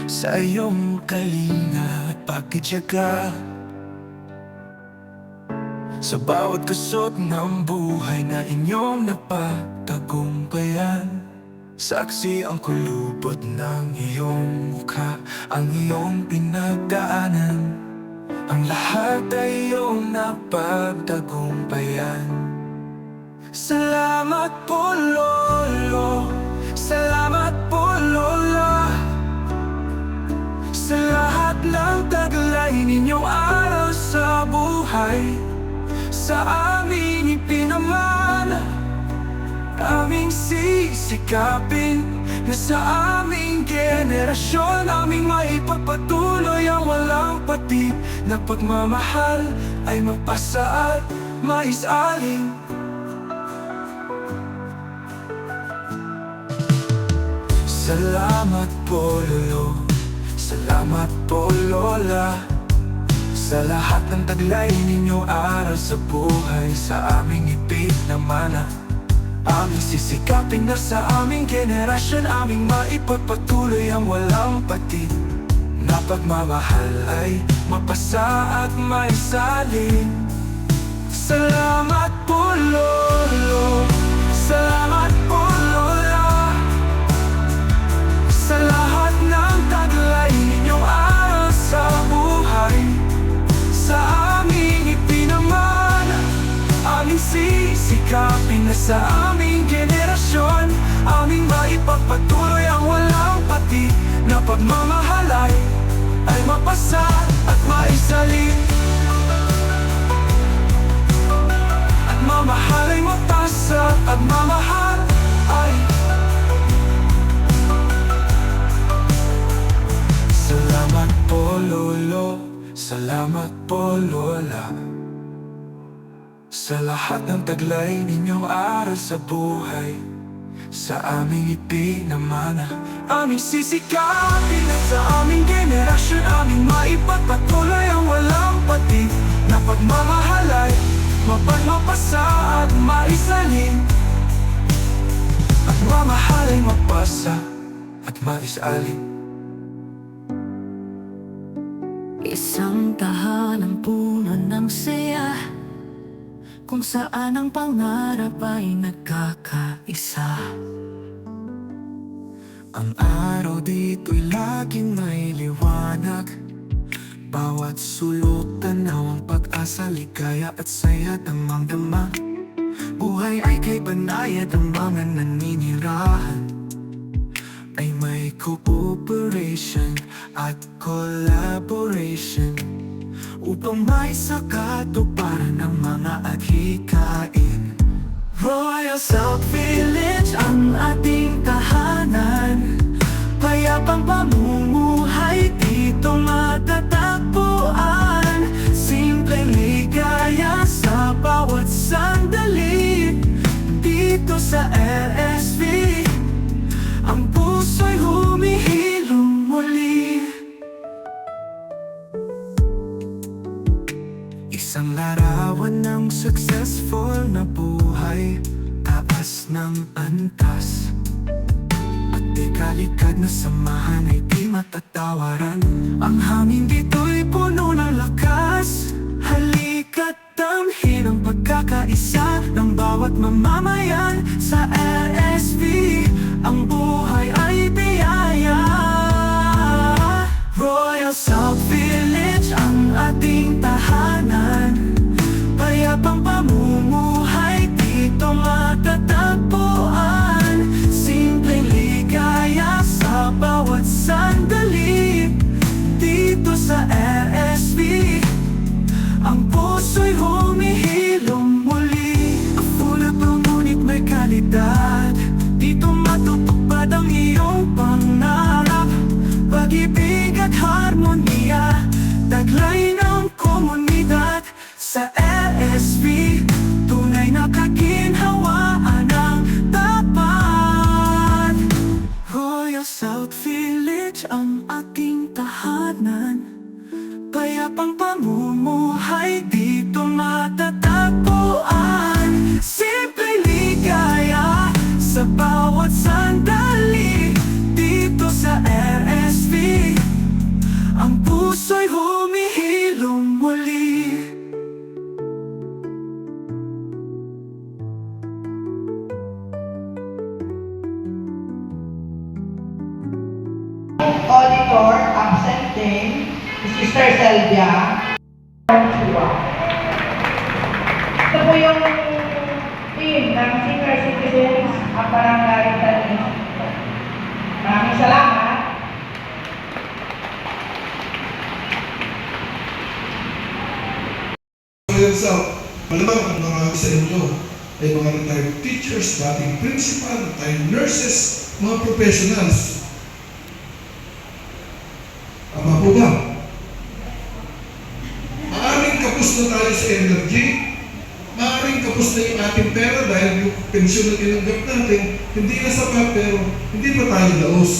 sa iyong kalinga at pagtitiyaga. Sa bawat kusot ng buhay na inyong napagtagumpayan, saksi ang kulubot ng iyong mukha, ang iyong pinagdaanan. Ang lahat ay iyong napagtagumpayan. Salamat po Lolo, salamat po Lola, sa lahat ng taglay ninyong araw sa buhay. Sa aming ipinamana, aming sisikapin na sa aming generasyon, aming maipagpatuloy ang walang patid na pagmamahal ay mapasa at maisalin. Salamat po Lolo, salamat po Lola, sa lahat ng taglay ninyo aral sa buhay. Sa aming ipinamana, aming sisikapin na sa aming generasyon, aming maipagpatuloy ang walang patid na pagmamahal ay mapasa at maisalin. Salamat po Lolo, salamat po Lola, sa lahat ng taglay ninyong aral sa buhay. Sa aming ipinamana, aming sisikapin na sa aming generasyon, aming maipagpatuloy ang walang patid na pagmamahal ay mapasa at maisalin. At mamahal ay mapasa at mamahal ay salamat po Lolo, salamat po Lola, sa lahat ng taglay ninyong aral sa buhay. Sa aming ipinamana, aming sisikapin na sa aming generasyon, aming maipagpatuloy ang walang patid na pagmamahal ay mapasa at maisalin. At mamahal ay mapasa at maisalin. Isang tahanang puno ng saya, kung saan ang pangarap ay nagkakaisa. Ang araw dito'y laging may liwanag, bawat sulok tanaw ang pag-asa, ligaya at saya damang-dama. Buhay ay kay banayad, ang mga naninirahan ay may cooperation at collaboration upang may sakatuparan ng mga adhikain. Royal South Village ang ating tahanan, payapang pamumuhay dito matatagpuan. Simpleng ligaya sa bawat sandali dito sa LSV, ang puso'y humihilom muli. Isang larawan ng successful na buhay, taas ng antas at ikalikad na samahan ay di matatawaran. Ang hangin dito'y puno ng lakas, halika't damhin ang pagkakaisa ng bawat mamamayan. Sa LSV, ang buhay ay biyaya. Royal South Village ang ating tahanan, payapang pamumuhay dito matatagpuan. Simpleng ligaya sa bawat sandali dito sa LSV, ang puso'y humihilom muli. Ang fulap ngunit may kalidad, dito matutupad ang iyong pangarap. Pag-ibig at harmonia, taglay ng komunidad. Sa LSV, tunay na kaginhawaan ang tapat. Royal South Village ang ating tahanan, payapang pamumuhay dito matatagpuan. Simpleng ligaya sa bawat sandali dito sa LSV, Salvatore, absent din. Si Sister Selvia. Ito po yung team ng senior citizens at barangay Tanis. Maraming salamat. So, malamang ang mga sa inyo ay mga retired teachers, dating principal, retired nurses, mga professionals. Tama po ba? Maaaring kapos na tayo sa energy, maaaring kapos na yung ating pera dahil yung pensyon na tinanggap natin, hindi na sapat pero hindi pa tayo laos.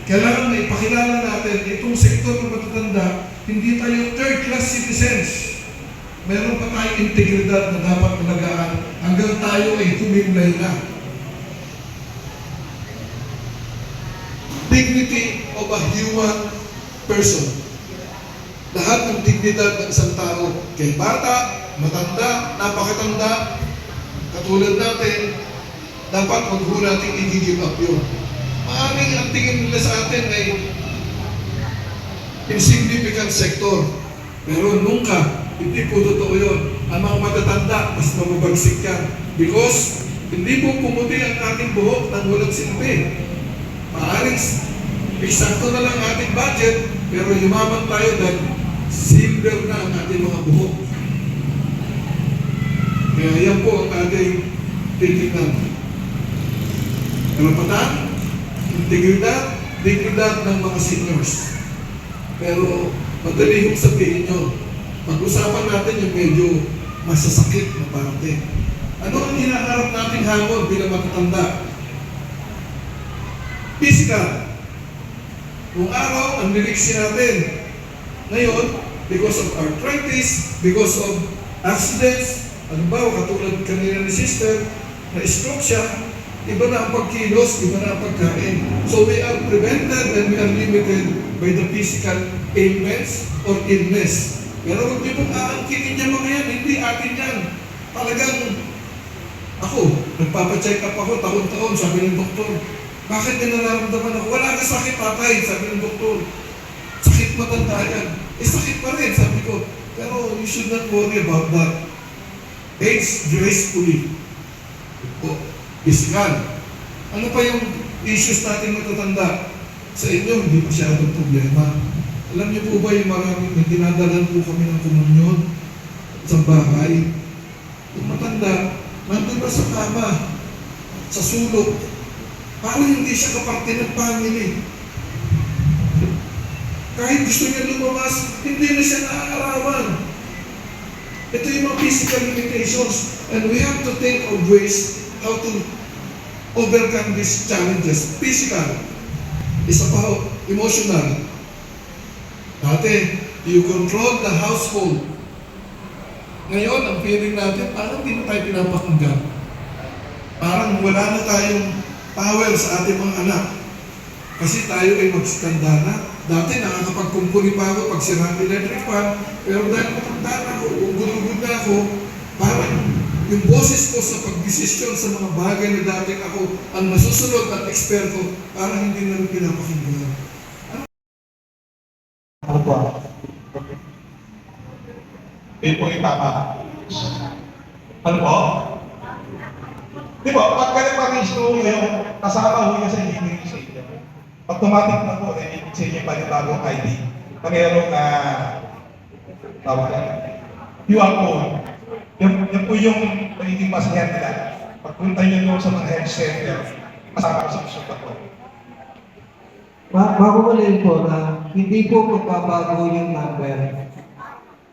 Kailangan na ipakilala natin itong sektor ng matatanda, hindi tayo third-class citizens. Meron pa tayong integridad na dapat talagaan hanggang tayo ay humimlay na. Dignity of a human person. Lahat ng dignidad ng isang tao, kay bata, matanda, napakatanda, katulad natin, dapat wag ho natin i-give up yun. Maaaring ang tingin nila sa atin ay insignificant sector. Pero nung hindi po totoo yun. Ang mga matatanda, mas mababagsik yan. Because, hindi po pumuti ang ating buhok nang walang silbi. Maaaring, eksakto na lang ating budget, pero yumaman tayo dahil silver na ang ating mga buhok. Kaya yan po ang ating titignan. Karapatan, integridad, dignidad ng mga seniors. Pero, madali hong sabihin nyo, pag-usapan natin yung medyo masasakit na parte. Ano ang hinaharap nating hamon bilang matatanda? Physical. Kung araw, ang niliksi natin. Ngayon, because of arthritis, because of accidents, ano ba, katulad kanina ni sister, na-stroke siya, iba na ang pagkilos, iba na ang pagkain. So we are prevented and we are limited by the physical ailments or illness. Pero huwag niyo pong aangkinin niya mga yan, hindi atin yan. Talagang, ako, nagpapacheck up ako taon-taon, sabi ng doktor. Bakit din nararamdaman ako? Wala ka sakit, tatay, sabi ng doktor. Sakit matanda yan. Sakit pa rin, sabi ko. Pero you should not worry about that. Age gracefully. O, physical. Ano pa yung issues natin matatanda? Sa inyo, hindi masyadong problema. Alam niyo po ba yung maraming dinadalan po kami ng komunyon sa bahay? Yung matanda, nandun ba sa kama, sa sulok, parang hindi siya kaparte ng family. Kahit gusto niya lumabas, hindi na siya naaarawan. Ito yung mga physical limitations. And we have to think of ways how to overcome these challenges. Physical. Isa pa ho, emotional. Dati, you control the household. Ngayon, ang feeling natin, parang hindi na tayo pinapakinggan. Parang wala na tayong power sa ating mga anak. Kasi tayo ay magstanda na. Dati, nakakapagkumpuni pa ako pag sira ang electric fan. Pero dahil matanda na ako, gugulugod na ako, parang yung boses ko sa pagdesisyon sa mga bagay na dati ako ang masusunod at eksperto, parang hindi na rin pinapakinggan. Ano po? Hindi po itama. Ano po? Di ba, pag pag-reach ko yung kasama ho niya sa hearing sa inyo, automatic na po, sa inyo pa yung bagong ID. Mayroong tawag yan, QR code. Yan po yung magiging masayan nila. Pagpunta nyo doon sa mga health center, kasama ko sa susunod po. Bago ulit po na hindi po magbabago yung number.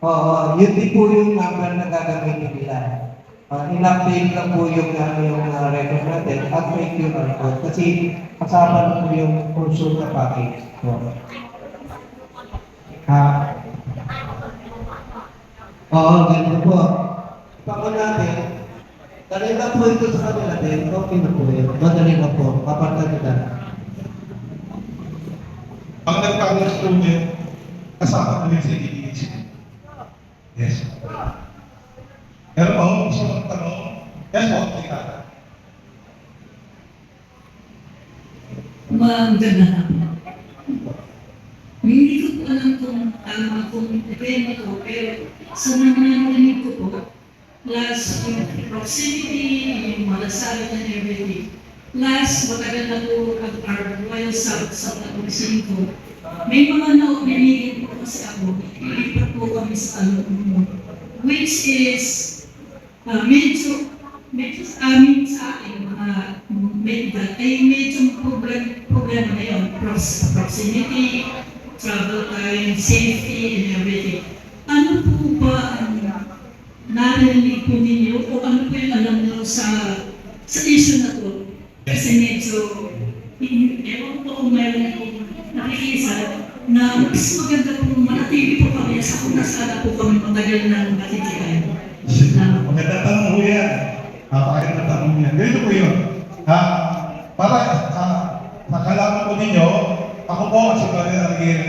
Oo, yun din po yung number na gagamitin nila. In-update lang po yung record natin at may QR code kasi kasama na po yung consulta package. Oo, ganito po. Pako natin, dali lang po ito sa kanila din, okay na po yun. Madali lang po, kaparta nila. Ang nagpapalala student, kasama ko rin sa EDH. Yes. Pero po, gusto mong tanong, yes po, tingala. Magandang hapon. kung depende ko, pero sa narinig ko po, plus yung proximity, yung malasakit and everything. Plus, matagal na po ang Royal South sa pag-usin ko. May mga naubinigin po kasi ako, ilipat po kami sa ano, which is medyo sa amin sa akin, mga medical, ay medyo problema na yun. Proximity, travel time, safety, and everything. Ano po ba ang narinig po ninyo o ano po yung alam nyo sa issue na to? Kasi medyo, ewan po kung mayroon po nakikisa na mas maganda po manatili po kami sa kung nasala po kami matagal ng matitigan. Magandang tanong po yan. Napakagandang tanong yan. Ganito po yun. Para sa kalaman po ninyo, ako po si Bali Ariel,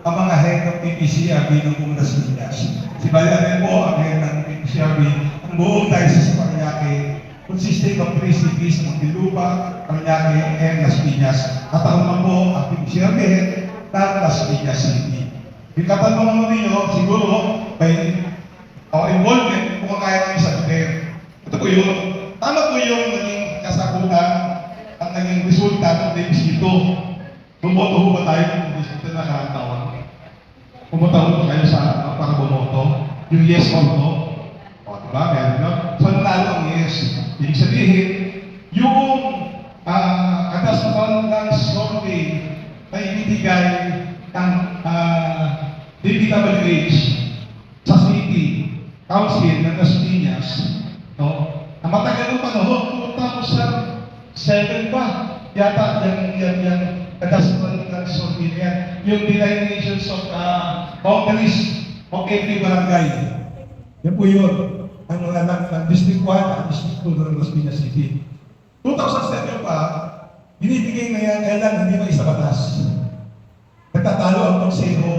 ang mga head ng PPCRB ng Pumas Pinas. Si Bali Ariel po ang head ng PPCRB. Ang buong diocese sa Parañaque, consisting of 3 cities, Muntinlupa, Parañaque, and Las Piñas. At ako naman po ang PPCRB head ng Las Piñas City. Yung katanungan mo ninyo, siguro, may involvement kung kaya namin sagutin. Ito po yun. Tama po yung naging kasagutan at naging resulta ng plebiscito. Bumoto ho ba tayo ng plebiscito na nakakataon? Pumunta ho ba kayo sa para bumoto? Yung yes or no? O, diba? Meron yun. So, nanalo ang yes. Ibig sabihin, yung kadastan ng survey na ibibigay ng DPWH sa city council ng Las Piñas, no? Ang matagal ng panahon, 2007 pa, yata yung kadastan ng survey na yan, yung delineations of boundaries of every barangay. Yan po yun. Ang District 1 at District 2 ng Las Piñas City. 2007 pa, binibigay na yan, kailan hindi pa isa batas. Nagtatalo ang konseho,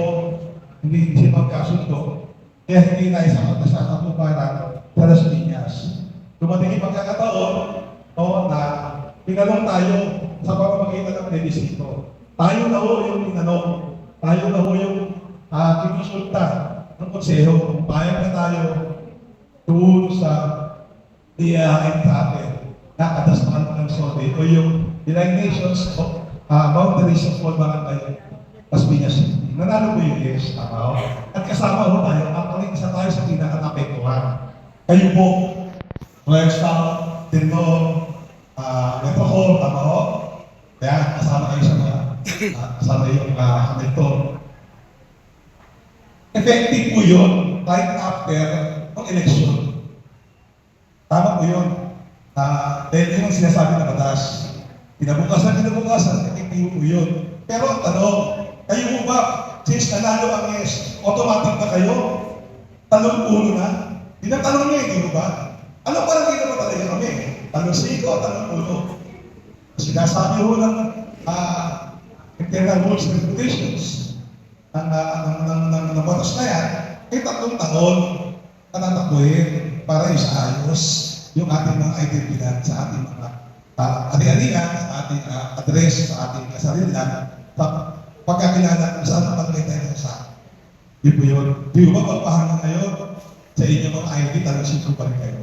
hindi magkasundo, kaya hindi na isa batas sa katuparan sa Las Piñas. Dumating yung pagkakataon, na tinanong tayo sa pamamagitan ng plebiscito. Tayo na ho yung tinanong, tayo na ho yung kinusulta ng konseho, kung payag na tayo doon sa iyahain sa atin na kadastan ng survey o yung delineations of boundaries of all barangay Las Piñas City. Nanalo po yung yes, tama ho. At kasama ho tayo, actually isa tayo sa pinaka-apektuhan. Kayo po, Royalstown, Tindog, Metro, tama ho. Kaya kasama kayo sa kasama yung Hamilton. Effective po yun right after ng election. Tama po yun. Dahil yun ang sinasabi na batas. Kinabukasan, effective po yun. Pero ang tanong, kayo po ba, since nanalo ang yes, automatic na kayo? Talong ulo na? Tinatanong niya, hindi mo ba? Ano parang hindi naman talaga kami? Talong siko, talong ulo. Sinasabi ho ng internal rules and regulations ng batas na yan, ay 3 taon na tatakbuhin para isaayos yung ating mga identidad sa ating mga ari-arian, sa ating address, sa ating kasarilan, sa pagkakilala kung saan ang pagkakita sa di po yun. Di ba pagpahangan kayo sa inyo mga ID, talagang sito pa rin kayo.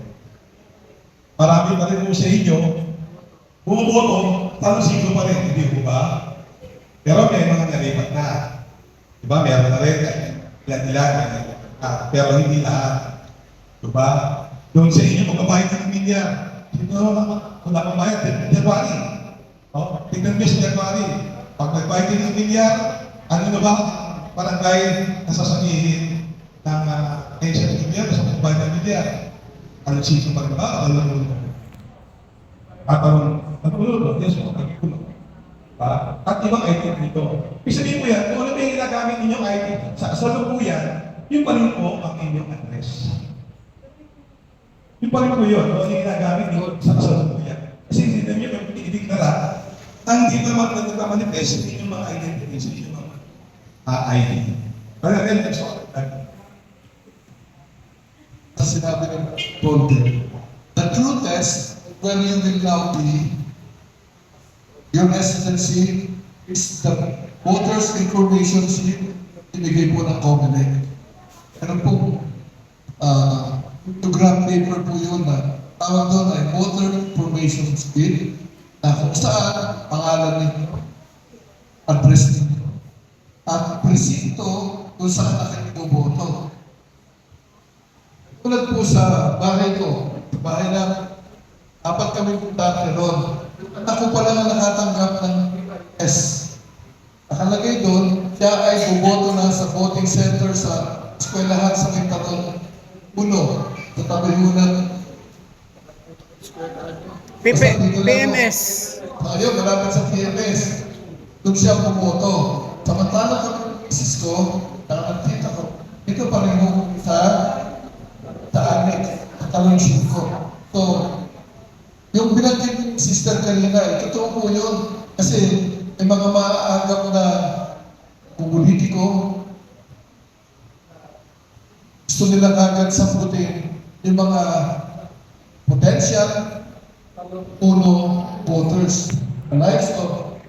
Marami pa rin po sa inyo, bumuboto, talagang sito pa rin, hindi po ba? Pero may mga nalipat na. Diba? Meron na rin, ilan-ilan, pero hindi lahat. Diba? Doon sa inyo, magbabayad ng milyar. Sino wala pang bayad? January. Tignan nyo sa January. Pag nagbayad ng milyar, ano na ba? Barangay nasasabihin ng pension ng milyar, sa magbayad ng milyar. Ano sino pa rin ba? Alam mo na. At ano, yes, magkikulo. At ibang item dito. Ibig sabihin mo yan, kung ano ba yung ginagamit ninyong item sa kasalukuyan, yun pa rin po ang inyong address. Yun pa rin po yun, kung ano yung ginagamit niyo sa kasalukuyan. Kasi hindi na nyo yung pinigdara, ang hindi naman nagkamanifest yung mga identities, yung mga ID. Kaya rin, sinabi ng Ponte, the true test when you will now be your residency is the voters information sheet ibigay po ng COMELEC. Ano pong grant paper po yun na tawag doon ay voter information bill na kung saan pangalan ninyo, address ninyo, at presinto kung saan na kayo boto. Tulad po sa bahay ko, bahay na apat kami punta ron. Ako pala na nakatanggap ng S. Nakalagay doon, siya ay buboto na sa voting center sa eskwelahan sa Quintaton 1, sa tabihunan. PMS. Ayun, malapit sa PMS. Doon siya bumoto. Samantala ko ng misis ko, nakakita ko, ito pa rin mo sa anik, katalonsip ko. So, yung binanggit ng sister kanina, totoo po yun. Kasi may mga maaagap na politiko, gusto nila agad samputin yung mga potential puno voters. The likes of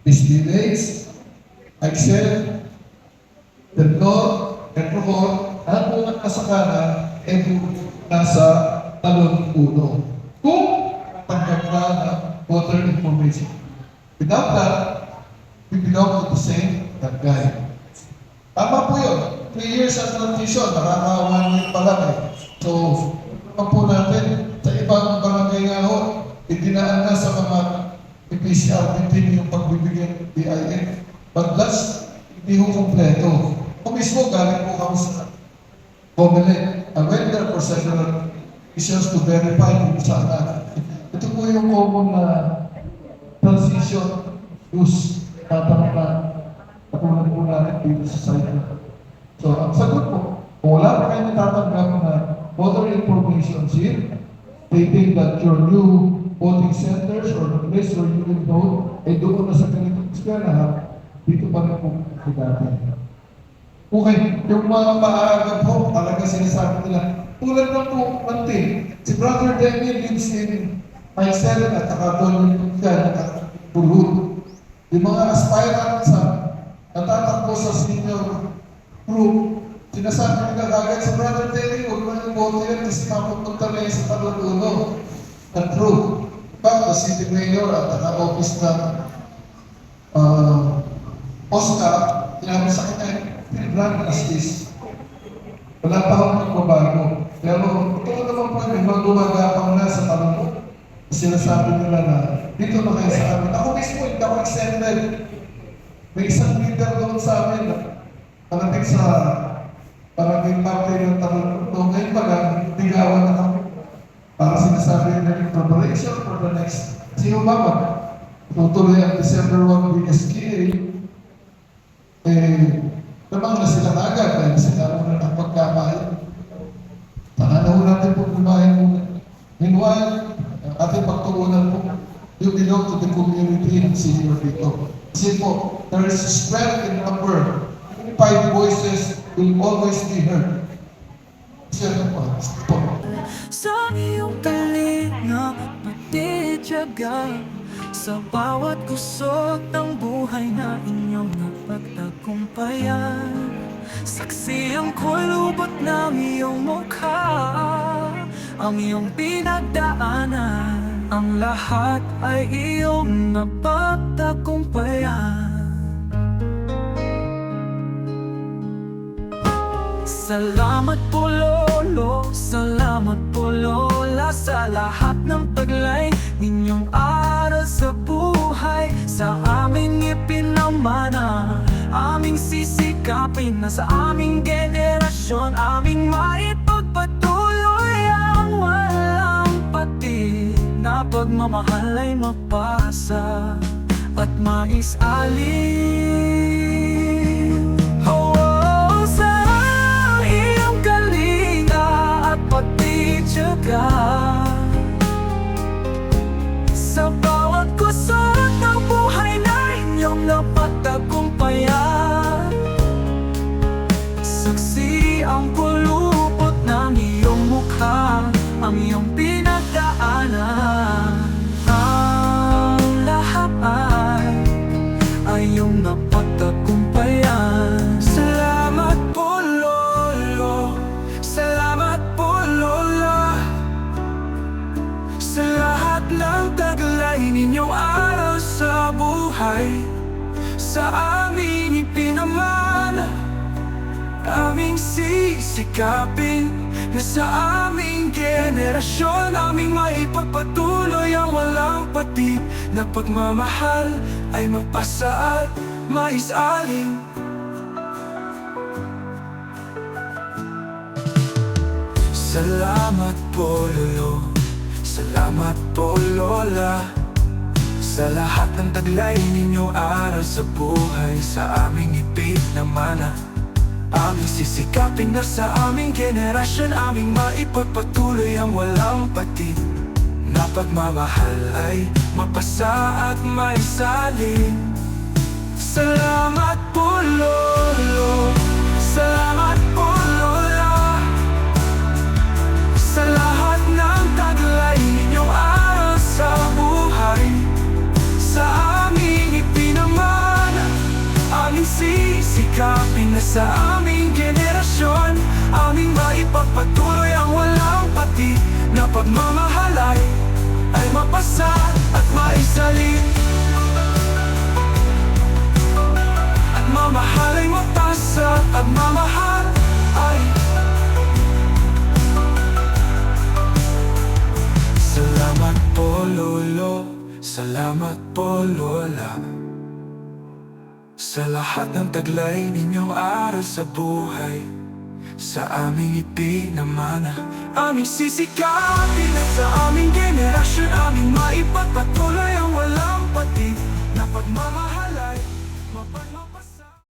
Misty Bates, Excel, Denlor, Petrohor, lahat po ng kasakana ay nasa talon puno. Kung tanggap na voter information. Without that, we belong to the same guy. Tama po yun. 3 years at transition, nakaka-1 year pa lang eh. So, naman po natin, sa ibang barangay nga ho, idinaan na sa mga PCR team yung pagbibigay ng DIN. But that's, hindi ho kompleto. Kung mismo, galing po kami sa COMELEC, a vendor for several issues to verify kung saan na. Ito po yung common na transition use tatanungan katulad po natin dito sa site na. So, ang sagot po, kung wala pa kayo natatanggap na voter information sheet stating that your new voting centers or the place where you will vote ay doon na sa ganitong eskwela, dito pa rin po dati. Okay, yung mga maaagap po, talaga sinasabi nila, tulad ng po, mantin, si Brother Daniel lives in Excel at saka doon yan, nakatulog. Yung mga aspirant sa natatakbo sa senior group, sinasabi nila agad sa Brother Daniel, huwag mo yung boto yan kasi mapupunta na sa talon-uno ng group. The city mayor at naka-office ng Oscar, sinabi sa kanya, Brand as this. Wala pa akong magbabago. Pero ito naman po yung mga gumagapang na sa talon mo. Sinasabi nila na dito na kayo sa amin. Ako mismo, hindi ako extended. May isang leader doon sa amin na malapit sa parang parte ng talon. Ngayon pa lang, bigawan na kami. Para sinasabi nila yung preparation for the next. Kasi Obama, tutuloy ang December 1 BSKA. Namang na sila agad dahil sila muna ng pagkamayan. Tananaw natin po lumayan muna. Meanwhile, ating pagtuunan po, you belong to the community ng senior dito. Kasi po, there is strength in number. 5 voices will always be heard. Sino po? Sa iyong talinga, matityaga sa bawat kusot ng buhay na inyong napagtagumpayan. Saksi ang kulubot ng iyong mukha, ang iyong pinagdaanan, ang lahat ay iyong napagtagumpayan. Salamat po Lolo, salamat po Lola sa lahat ng taglay ninyong aral sa buhay. Sa aming ipinamana, aming sisikapin na sa aming generasyon, aming maipagpatuloy ang walang pati na pagmamahal ay mapasa at maisalin. Sa bawat kusot ng buhay na inyong napagtagumpayan, saksi ang kulupot ng iyong mukha, ang iyong pinagdaanan. Ang lahat ay iyong napagtagumpayan. sisikapin na sa aming generasyon aming maipagpatuloy ang walang patid na pagmamahal ay mapasa at maisalin. Salamat po Lolo, salamat po Lola, sa lahat ng taglay ninyong aral sa buhay, sa aming ipinamana. Aming sisikapin na sa aming generasyon aming maipagpatuloy ang walang patid na pagmamahal ay mapasa at maisalin. Salamat po Lolo, salamat po Lola, sa lahat ng taglay ninyong aral sa buhay, sa aming ipinamana. Aming sisikapin na sa aming generasyon aming maipagpatuloy ang walang patid na pagmamahalay ay mapasa at maisalin. At mamahal ay mapasa at mamahal ay salamat po Lolo, salamat po Lola, sa lahat ng taglay ninyong aral sa buhay, sa aming ipinamana. Aming sisikapin na sa